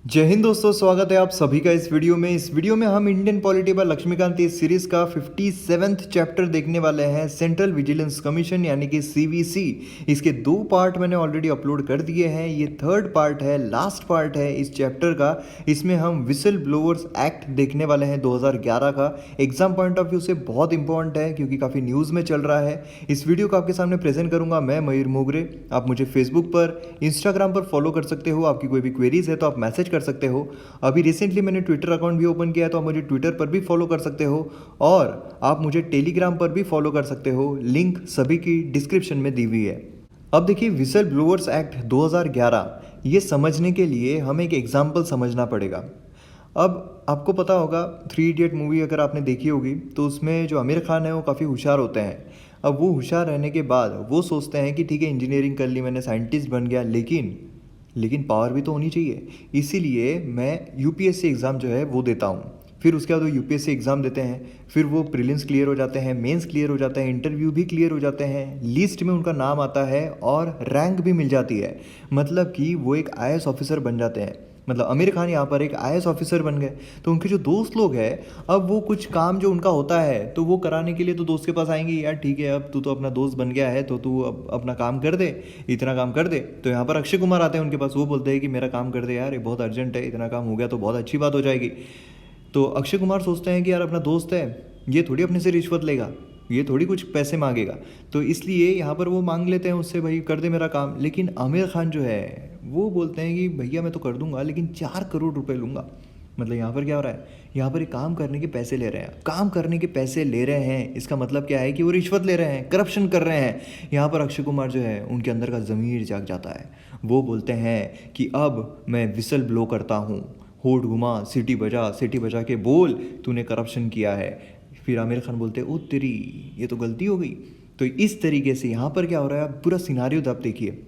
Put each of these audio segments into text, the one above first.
जय हिंद दोस्तों, स्वागत है आप सभी का इस वीडियो में। इस वीडियो में हम इंडियन पॉलिटी बाय लक्ष्मीकांत इस सीरीज का 57th चैप्टर देखने वाले हैं, सेंट्रल विजिलेंस कमीशन यानी कि सीवीसी। इसके 2 पार्ट मैंने ऑलरेडी अपलोड कर दिए हैं। ये 3rd पार्ट है, लास्ट पार्ट है इस चैप्टर का। इसमें हम विसल ब्लोअर्स एक्ट देखने वाले हैं 2011 का। एग्जाम पॉइंट ऑफ व्यू से बहुत इंपॉर्टेंट है क्योंकि काफ़ी न्यूज़ में चल रहा है। इस वीडियो को आपके सामने प्रेजेंट करूंगा मैं, मयूर मोगरे। आप मुझे फेसबुक पर, इंस्टाग्राम पर फॉलो कर सकते हो। आपकी कोई भी क्वेरीज है तो आप मैसेज कर सकते हो। अभी रिसेंटली मैंने ट्विटर अकाउंट भी ओपन किया है तो आप मुझे ट्विटर पर भी फॉलो कर सकते हो और आप मुझे टेलीग्राम पर भी फॉलो कर सकते हो। लिंक सभी की डिस्क्रिप्शन में दी हुई है। अब देखिए, विसल ब्लोअर्स एक्ट 2011 ये समझने के लिए हमें एक एग्जाम्पल समझना पड़ेगा। अब आपको पता होगा, 3 इडियट मूवी अगर आपने देखी होगी तो उसमें जो आमिर खान है वो काफ़ी होशियार होते हैं। अब वो होशियार रहने के बाद वो सोचते हैं कि ठीक है, इंजीनियरिंग कर ली मैंने, साइंटिस्ट बन गया, लेकिन पावर भी तो होनी चाहिए। इसीलिए मैं यूपीएससी एग्ज़ाम जो है वो देता हूँ। फिर उसके बाद वो यूपीएससी एग्ज़ाम देते हैं, फिर वो प्रीलिम्स क्लियर हो जाते हैं, मेंस क्लियर हो जाते हैं, इंटरव्यू भी क्लियर हो जाते हैं, लिस्ट में उनका नाम आता है और रैंक भी मिल जाती है। मतलब कि वो एक आईएएस ऑफिसर बन जाते हैं। मतलब आमिर खान यहाँ पर एक आईएएस ऑफिसर बन गए। तो उनके जो दोस्त लोग हैं, अब वो कुछ काम जो उनका होता है तो वो कराने के लिए तो दोस्त के पास आएंगे, यार ठीक है अब तू तो अपना दोस्त बन गया है तो तू अब अपना काम कर दे, इतना काम कर दे। तो यहाँ पर अक्षय कुमार आते हैं उनके पास, वो बोलते हैं कि मेरा काम कर दे यार, ये बहुत अर्जेंट है, इतना काम हो गया तो बहुत अच्छी बात हो जाएगी। तो अक्षय कुमार सोचते हैं कि यार अपना दोस्त है, ये थोड़ी अपने से रिश्वत लेगा, ये थोड़ी कुछ पैसे मांगेगा, तो इसलिए यहाँ पर वो मांग लेते हैं उससे, भाई कर दे मेरा काम। लेकिन आमिर खान जो है वो बोलते हैं कि भैया मैं तो कर दूंगा लेकिन 4 करोड़ रुपए लूँगा। मतलब यहाँ पर क्या हो रहा है, यहाँ पर एक काम करने के पैसे ले रहे हैं। काम करने के पैसे ले रहे हैं इसका मतलब क्या है कि वो रिश्वत ले रहे हैं, करप्शन कर रहे हैं। यहाँ पर अक्षय कुमार जो है उनके अंदर का ज़मीर जाग जाता है। वो बोलते हैं कि अब मैं विसल ब्लो करता हूँ, होठ घुमा, सीटी बजा के बोल तूने करप्शन किया है। फिर आमिर खान बोलते हैं ओ तेरी, ये तो गलती हो गई। तो इस तरीके से यहाँ पर क्या हो रहा है, आप पूरा सिनारियो आप देखिए।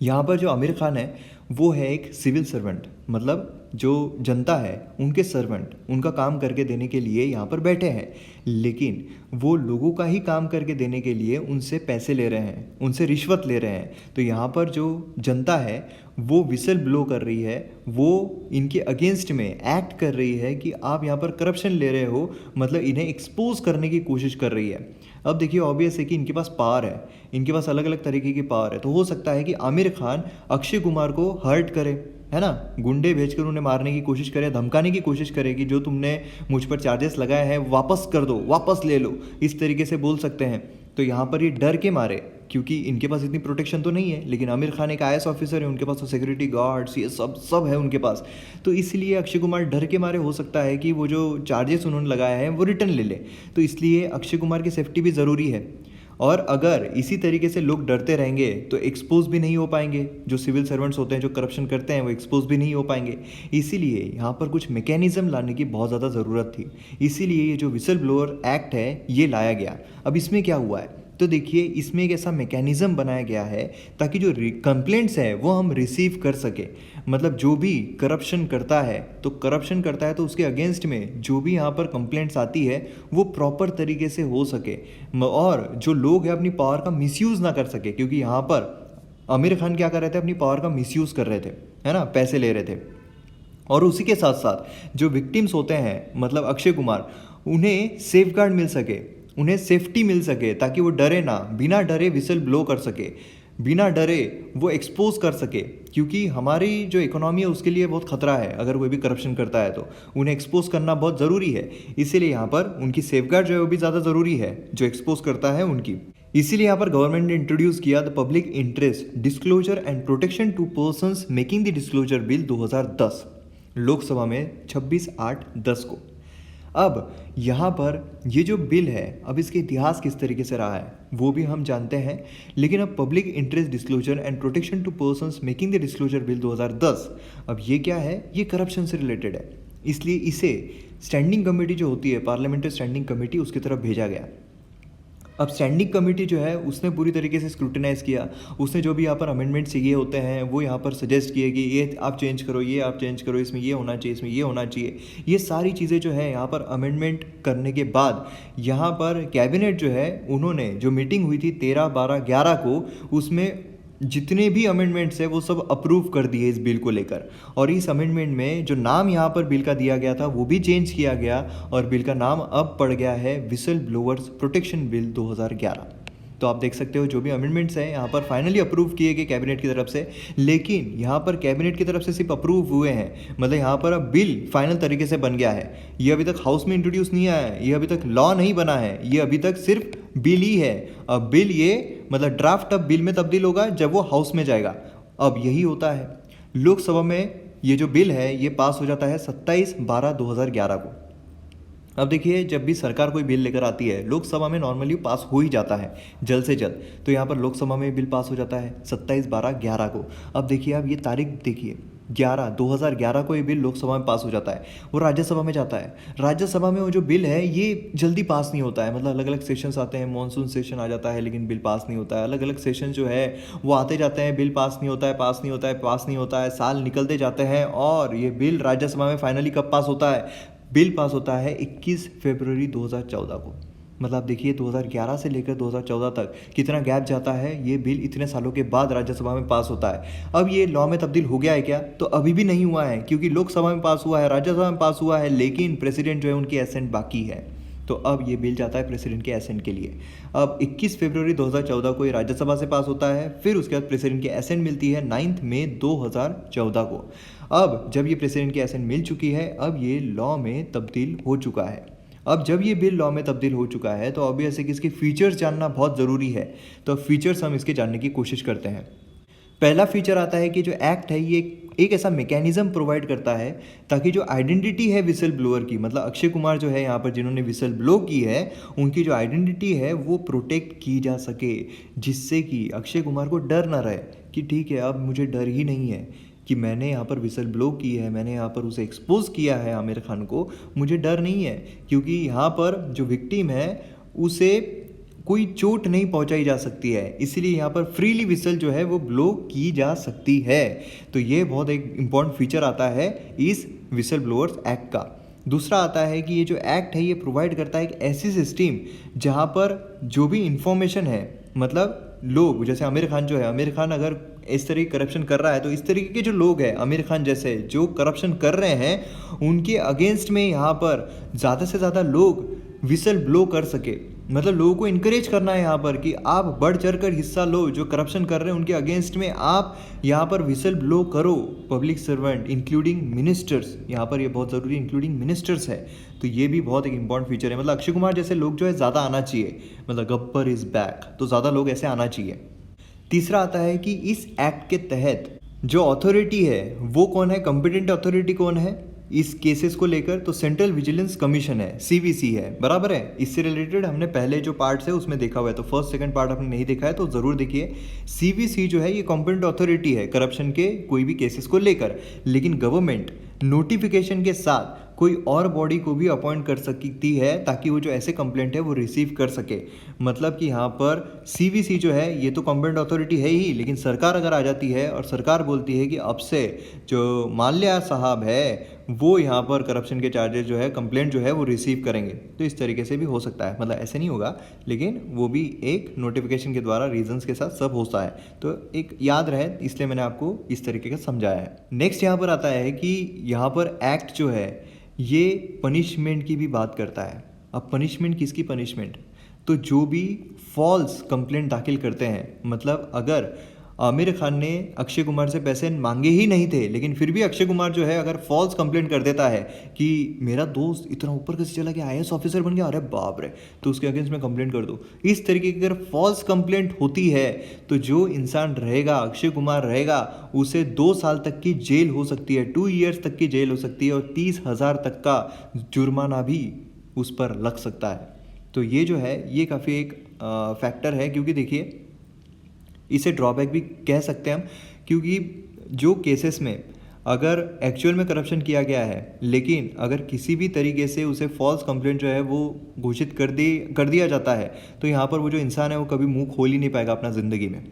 यहाँ पर जो आमिर खान है वो है एक सिविल सर्वेंट, मतलब जो जनता है उनके सर्वेंट, उनका काम करके देने के लिए यहाँ पर बैठे हैं। लेकिन वो लोगों का ही काम करके देने के लिए उनसे पैसे ले रहे हैं, उनसे रिश्वत ले रहे हैं। तो यहाँ पर जो जनता है वो विसल ब्लो कर रही है, वो इनके अगेंस्ट में एक्ट कर रही है कि आप यहाँ पर करप्शन ले रहे हो, मतलब इन्हें एक्सपोज करने की कोशिश कर रही है। अब देखिए, ऑब्वियस है कि इनके पास पावर है, इनके पास अलग अलग तरीके की पावर है। तो हो सकता है कि आमिर खान अक्षय कुमार को हर्ट करे, है ना, गुंडे भेजकर उन्हें मारने की कोशिश करे, धमकाने की कोशिश करे कि जो तुमने मुझ पर चार्जेस लगाए हैं वापस कर दो, वापस ले लो, इस तरीके से बोल सकते हैं। तो यहाँ पर ये डर के मारे, क्योंकि इनके पास इतनी प्रोटेक्शन तो नहीं है, लेकिन आमिर खान एक आईएएस ऑफिसर है, उनके पास तो सिक्योरिटी गार्ड्स ये सब सब है उनके पास। तो इसलिए अक्षय कुमार डर के मारे हो सकता है कि वो जो चार्जेस उन्होंने लगाए हैं वो रिटर्न ले ले। तो इसलिए अक्षय कुमार की सेफ्टी भी ज़रूरी है। और अगर इसी तरीके से लोग डरते रहेंगे तो एक्सपोज भी नहीं हो पाएंगे। जो सिविल सर्वेंट्स होते हैं जो करप्शन करते हैं वो एक्सपोज भी नहीं हो पाएंगे। इसीलिए यहाँ पर कुछ मैकेनिज्म लाने की बहुत ज़्यादा ज़रूरत थी। इसीलिए ये जो विसल ब्लोअर एक्ट है ये लाया गया। अब इसमें क्या हुआ है, तो देखिए इसमें एक ऐसा मैकेनिज्म बनाया गया है ताकि जो कंप्लेंट्स है वो हम रिसीव कर सके। मतलब जो भी करप्शन करता है तो उसके अगेंस्ट में जो भी यहाँ पर कंप्लेंट्स आती है वो प्रॉपर तरीके से हो सके और जो लोग हैं अपनी पावर का मिसयूज़ ना कर सके। क्योंकि यहाँ पर आमिर खान क्या कर रहे थे, अपनी पावर का मिसयूज़ कर रहे थे, है ना, पैसे ले रहे थे। और उसी के साथ साथ जो विक्टिम्स होते हैं, मतलब अक्षय कुमार, उन्हें सेफगार्ड मिल सके, उन्हें सेफ्टी मिल सके, ताकि वो डरे ना, बिना डरे विसल ब्लो कर सके, बिना डरे वो एक्सपोज कर सके। क्योंकि हमारी जो इकोनॉमी है उसके लिए बहुत खतरा है, अगर कोई भी करप्शन करता है तो उन्हें एक्सपोज करना बहुत ज़रूरी है। इसीलिए यहाँ पर उनकी सेफगार्ड जो है वो भी ज़्यादा ज़रूरी है, जो एक्सपोज करता है उनकी। इसीलिए यहाँ पर गवर्नमेंट ने इंट्रोड्यूस किया the public interest disclosure and protection to persons making the disclosure bill 2010, Lok Sabha में 26/8/10 को। अब यहाँ पर ये जो बिल है, अब इसके इतिहास किस तरीके से रहा है वो भी हम जानते हैं। लेकिन अब public interest disclosure and protection to persons making the disclosure bill 2010, अब ये क्या है, ये करप्शन से रिलेटेड है। इसलिए इसे स्टैंडिंग कमेटी जो होती है, पार्लियामेंट्री स्टैंडिंग कमेटी, उसकी तरफ भेजा गया। अब स्टैंडिंग कमेटी जो है उसने पूरी तरीके से स्क्रूटिनाइज किया। उसने जो भी यहाँ पर अमेंडमेंट चाहिए होते हैं वो यहाँ पर सजेस्ट किए कि ये आप चेंज करो, ये आप चेंज करो, इसमें ये होना चाहिए, इसमें ये होना चाहिए। ये सारी चीज़ें जो है यहाँ पर अमेंडमेंट करने के बाद यहाँ पर कैबिनेट जो है, उन्होंने जो मीटिंग हुई थी 13/12/11 को, उसमें जितने भी अमेंडमेंट्स है वो सब अप्रूव कर दिए इस बिल को लेकर। और इस अमेंडमेंट में जो नाम यहाँ पर बिल का दिया गया था वो भी चेंज किया गया और बिल का नाम अब पड़ गया है विसल ब्लोअर्स प्रोटेक्शन बिल 2011। तो आप देख सकते हो जो भी अमेंडमेंट्स हैं यहाँ पर फाइनली अप्रूव किए गए कैबिनेट की तरफ से, लेकिन यहाँ पर कैबिनेट की तरफ से सिर्फ अप्रूव हुए हैं, मतलब यहाँ पर अब बिल फाइनल तरीके से बन गया है। ये अभी तक हाउस में इंट्रोड्यूस नहीं आया है, ये अभी तक लॉ नहीं बना है, ये अभी तक सिर्फ बिल ही है। अब बिल ये मतलब ड्राफ्ट अब बिल में तब्दील होगा जब वो हाउस में जाएगा। अब यही होता है, लोकसभा में ये जो बिल है ये पास हो जाता है 27/12/2011 को। अब देखिए जब भी सरकार कोई बिल लेकर आती है लोकसभा में नॉर्मली पास हो ही जाता है जल्द से जल्द, तो यहाँ पर लोकसभा में बिल पास हो जाता है 27/12/11 को। अब देखिए आप ये तारीख देखिए 2011 को ये बिल लोकसभा में पास हो जाता है, वो राज्यसभा में जाता है। राज्यसभा में वो जो बिल है ये जल्दी पास नहीं होता है, मतलब अलग अलग सेशंस आते हैं, मॉनसून सेशन आ जाता है लेकिन बिल पास नहीं होता है, अलग अलग सेशन जो है वो आते जाते हैं, बिल पास नहीं होता है, पास नहीं होता है, पास नहीं होता है, साल निकलते जाते हैं और ये बिल राज्यसभा में फाइनली कब पास होता है? बिल पास होता है 21 फरवरी 2014 को। मतलब आप देखिए 2011 से लेकर 2014 तक कितना गैप जाता है, ये बिल इतने सालों के बाद राज्यसभा में पास होता है। अब ये लॉ में तब्दील हो गया है क्या? तो अभी भी नहीं हुआ है, क्योंकि लोकसभा में पास हुआ है, राज्यसभा में पास हुआ है, लेकिन प्रेसिडेंट जो है उनकी एसेंट बाकी है। तो अब ये बिल जाता है प्रेसिडेंट के एसेंट के लिए। अब 21 फरवरी 2014 को ये राज्यसभा से पास होता है, फिर उसके बाद प्रेसिडेंट की एसेंट मिलती है 9 मई 2014 को। अब जब ये प्रेसिडेंट की एसेंट मिल चुकी है, अब ये लॉ में तब्दील हो चुका है। अब जब ये बिल लॉ में तब्दील हो चुका है तो ऑब्वियस है कि इसके फीचर्स जानना बहुत ज़रूरी है। तो फीचर्स हम इसके जानने की कोशिश करते हैं। पहला फीचर आता है कि जो एक्ट है ये एक ऐसा मैकेनिज्म प्रोवाइड करता है ताकि जो आइडेंटिटी है विसल ब्लोअर की, मतलब अक्षय कुमार जो है यहाँ पर जिन्होंने विसल ब्लो की है, उनकी जो आइडेंटिटी है वो प्रोटेक्ट की जा सके, जिससे कि अक्षय कुमार को डर ना रहे कि ठीक है अब मुझे डर ही नहीं है कि मैंने यहाँ पर विसल ब्लो की है, मैंने यहाँ पर उसे एक्सपोज किया है आमिर खान को, मुझे डर नहीं है, क्योंकि यहाँ पर जो विक्टिम है उसे कोई चोट नहीं पहुंचाई जा सकती है, इसीलिए यहाँ पर फ्रीली विसल जो है वो ब्लो की जा सकती है। तो ये बहुत एक इम्पॉर्टेंट फीचर आता है इस विसल ब्लोअर्स एक्ट का। दूसरा आता है कि ये जो एक्ट है ये प्रोवाइड करता है एक ऐसी सिस्टम जहाँ पर जो भी इंफॉर्मेशन है, मतलब लोग जैसे आमिर खान जो है, आमिर खान अगर इस तरीके करप्शन कर रहा है तो इस तरीके के जो लोग हैं आमिर खान जैसे जो करप्शन कर रहे हैं उनके अगेंस्ट में यहाँ पर ज़्यादा से ज़्यादा लोग विसल ब्लो कर सके। मतलब लोगों को इनकरेज करना है यहाँ पर कि आप बढ़ चढ़ कर हिस्सा लो, जो करप्शन कर रहे हैं उनके अगेंस्ट में आप यहाँ पर विसल ब्लो करो। पब्लिक सर्वेंट इंक्लूडिंग मिनिस्टर्स, यहाँ पर ये बहुत ज़रूरी इंक्लूडिंग मिनिस्टर्स है। तो ये भी बहुत एक इंपॉर्टेंट फीचर है। मतलब अक्षय कुमार जैसे लोग जो है ज़्यादा आना चाहिए, मतलब गब्बर इज़ बैक, तो ज़्यादा लोग ऐसे आना चाहिए। तीसरा आता है कि इस एक्ट के तहत जो अथॉरिटी है वो कौन है, कॉम्पिटेंट अथॉरिटी कौन है इस केसेस को लेकर, तो सेंट्रल विजिलेंस कमीशन है, सीवीसी है, बराबर है। इससे रिलेटेड हमने पहले जो पार्ट्स है उसमें देखा हुआ है, तो फर्स्ट सेकंड पार्ट आपने नहीं देखा है तो ज़रूर देखिए। सीवीसी जो है ये कॉम्पिटेंट अथॉरिटी है करप्शन के कोई भी केसेस को लेकर, लेकिन गवर्नमेंट नोटिफिकेशन के साथ कोई और बॉडी को भी अपॉइंट कर सकती है ताकि वो जो ऐसे कंप्लेंट है वो रिसीव कर सके। मतलब कि यहाँ पर सीवीसी जो है ये तो कॉम्पिटेंट अथॉरिटी है ही, लेकिन सरकार अगर आ जाती है और सरकार बोलती है कि अब से जो माल्या साहब है वो यहाँ पर करप्शन के चार्जेस जो है कंप्लेंट जो है वो रिसीव करेंगे, तो इस तरीके से भी हो सकता है। मतलब ऐसे नहीं होगा, लेकिन वो भी एक नोटिफिकेशन के द्वारा रीजंस के साथ सब होता है। तो एक याद रहे इसलिए मैंने आपको इस तरीके का समझाया है। नेक्स्ट यहाँ पर आता है कि यहाँ पर एक्ट जो है ये पनिशमेंट की भी बात करता है। अब पनिशमेंट किसकी पनिशमेंट, तो जो भी फॉल्स कंप्लेंट दाखिल करते हैं, मतलब अगर आमिर खान ने अक्षय कुमार से पैसे मांगे ही नहीं थे लेकिन फिर भी अक्षय कुमार जो है अगर फॉल्स कंप्लेंट कर देता है कि मेरा दोस्त इतना ऊपर कैसे चला गया, IAS ऑफिसर बन गया, अरे बाप रे, तो उसके अगेंस्ट में कंप्लेंट कर दो। इस तरीके की अगर फॉल्स कंप्लेंट होती है तो जो इंसान रहेगा, अक्षय कुमार रहेगा, उसे 2 साल तक की जेल हो सकती है, 2 ईयर्स तक की जेल हो सकती है और 30,000 तक का जुर्माना भी उस पर लग सकता है। तो ये जो है ये काफ़ी एक फैक्टर है, क्योंकि देखिए इसे ड्रॉबैक भी कह सकते हैं हम, क्योंकि जो केसेस में अगर एक्चुअल में करप्शन किया गया है लेकिन अगर किसी भी तरीके से उसे फॉल्स कंप्लेंट जो है वो घोषित कर दिया जाता है तो यहाँ पर वो जो इंसान है वो कभी मुंह खोल ही नहीं पाएगा अपना ज़िंदगी में।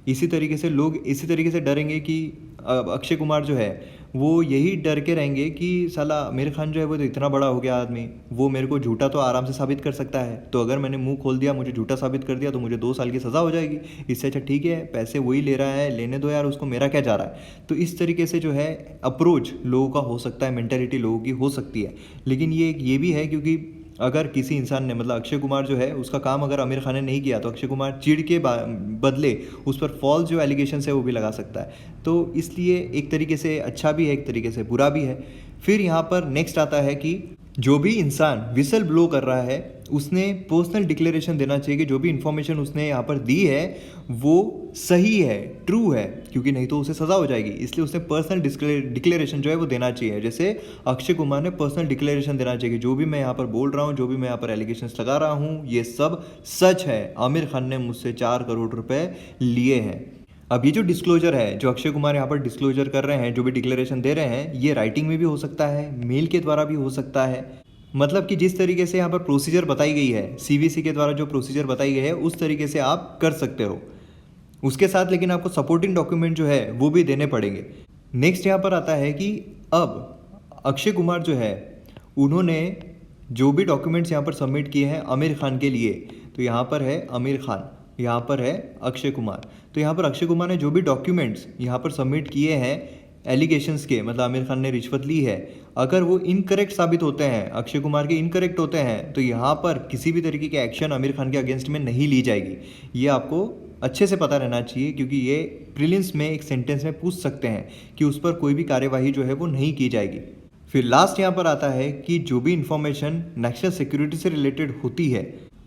इसी तरीके से लोग इसी तरीके से डरेंगे कि अक्षय कुमार जो है वो यही डर के रहेंगे कि साला आमिर खान जो है वो तो इतना बड़ा हो गया आदमी, वो मेरे को झूठा तो आराम से साबित कर सकता है, तो अगर मैंने मुंह खोल दिया, मुझे झूठा साबित कर दिया तो मुझे 2 साल की सज़ा हो जाएगी। इससे अच्छा ठीक है, पैसे वही ले रहा है, लेने दो यार उसको, मेरा क्या जा रहा है। तो इस तरीके से जो है अप्रोच लोगों का हो सकता है, मेंटेलिटी लोगों की हो सकती है। लेकिन ये भी है, क्योंकि अगर किसी इंसान ने, मतलब अक्षय कुमार जो है उसका काम अगर आमिर खान ने नहीं किया तो अक्षय कुमार चिढ़ के बदले उस पर फॉल्स जो एलिगेशन है वो भी लगा सकता है। तो इसलिए एक तरीके से अच्छा भी है, एक तरीके से बुरा भी है। फिर यहाँ पर नेक्स्ट आता है कि जो भी इंसान विसल ब्लो कर रहा है उसने पर्सनल डिक्लेरेशन देना चाहिए कि जो भी इंफॉर्मेशन उसने यहाँ पर दी है वो सही है, ट्रू है, क्योंकि नहीं तो उसे सज़ा हो जाएगी। इसलिए उसने पर्सनल डिक्लेरेशन जो है वो देना चाहिए। जैसे अक्षय कुमार ने पर्सनल डिक्लेरेशन देना चाहिए कि जो भी मैं यहाँ पर बोल रहा हूँ, जो भी मैं यहाँ पर एलिगेशंस लगा रहा हूँ, ये सब सच है। आमिर खान ने मुझसे 4 करोड़ रुपए लिए हैं। अब ये जो डिस्क्लोजर है, जो अक्षय कुमार यहाँ पर डिस्क्लोजर कर रहे हैं, जो भी डिक्लेरेशन दे रहे हैं, ये राइटिंग में भी हो सकता है, मेल के द्वारा भी हो सकता है। मतलब कि जिस तरीके से यहाँ पर प्रोसीजर बताई गई है, सीवीसी के द्वारा जो प्रोसीजर बताई गई है, उस तरीके से आप कर सकते हो। उसके साथ लेकिन आपको सपोर्टिंग डॉक्यूमेंट जो है वो भी देने पड़ेंगे। नेक्स्ट यहाँ पर आता है कि अब अक्षय कुमार जो है उन्होंने जो भी डॉक्यूमेंट्स यहाँ पर सबमिट किए हैं आमिर खान के लिए, तो यहाँ पर है आमिर खान, यहाँ पर है अक्षय कुमार। तो यहाँ पर अक्षय कुमार ने जो भी डॉक्यूमेंट्स यहाँ पर सबमिट किए हैं एलिगेशंस के, मतलब आमिर खान ने रिश्वत ली है, अगर वो इनकरेक्ट साबित होते हैं, अक्षय कुमार के इनकरेक्ट होते हैं, तो यहाँ पर किसी भी तरीके के एक्शन आमिर खान के अगेंस्ट में नहीं ली जाएगी। ये आपको अच्छे से पता रहना चाहिए, क्योंकि ये प्रीलिम्स में एक सेंटेंस में पूछ सकते हैं कि उस पर कोई भी कार्यवाही जो है वो नहीं की जाएगी। फिर लास्ट यहाँ पर आता है कि जो भी इंफॉर्मेशन नेशनल सिक्योरिटी से रिलेटेड होती है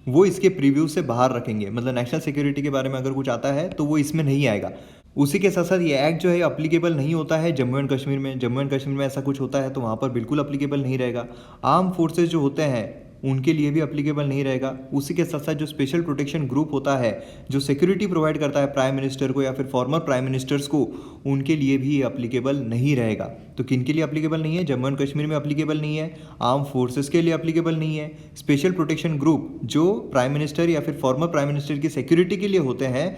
वो इसके प्रीव्यू से बाहर रखेंगे। मतलब नेशनल सिक्योरिटी के बारे में अगर कुछ आता है तो वो इसमें नहीं आएगा। उसी के साथ साथ ये एक्ट जो है अप्लीकेबल नहीं होता है जम्मू एंड कश्मीर में। जम्मू एंड कश्मीर में ऐसा कुछ होता है तो वहाँ पर बिल्कुल अप्लीकेबल नहीं रहेगा। आर्म फोर्सेज जो होते हैं उनके लिए भी अप्लीकेबल नहीं रहेगा। उसी के साथ साथ जो स्पेशल प्रोटेक्शन ग्रुप होता है जो सिक्योरिटी प्रोवाइड करता है प्राइम मिनिस्टर को या फिर फॉर्मर प्राइम मिनिस्टर्स को, उनके लिए भी ये अप्लीकेबल नहीं रहेगा। तो किन के लिए अप्लीकेबल नहीं है? जम्मू एंड कश्मीर में अप्लीकेबल नहीं है, आर्म फोर्सेस के लिए अप्लीकेबल नहीं है। स्पेशल प्रोटेक्शन ग्रुप जो प्राइम मिनिस्टर या फिर फॉर्मर प्राइम मिनिस्टर की सिक्योरिटी के लिए होते हैं,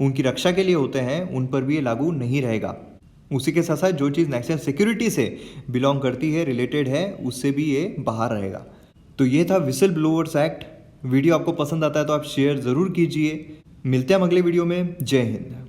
उनकी रक्षा के लिए होते हैं, उन पर भी ये लागू नहीं रहेगा। उसी के साथ साथ जो चीज़ नेशनल सिक्योरिटी से बिलोंग करती है, रिलेटेड है, उससे भी ये बाहर रहेगा। तो ये था विसल ब्लोअर्स एक्ट। वीडियो आपको पसंद आता है तो आप शेयर ज़रूर कीजिए। मिलते हैं हम अगले वीडियो में। जय हिंद।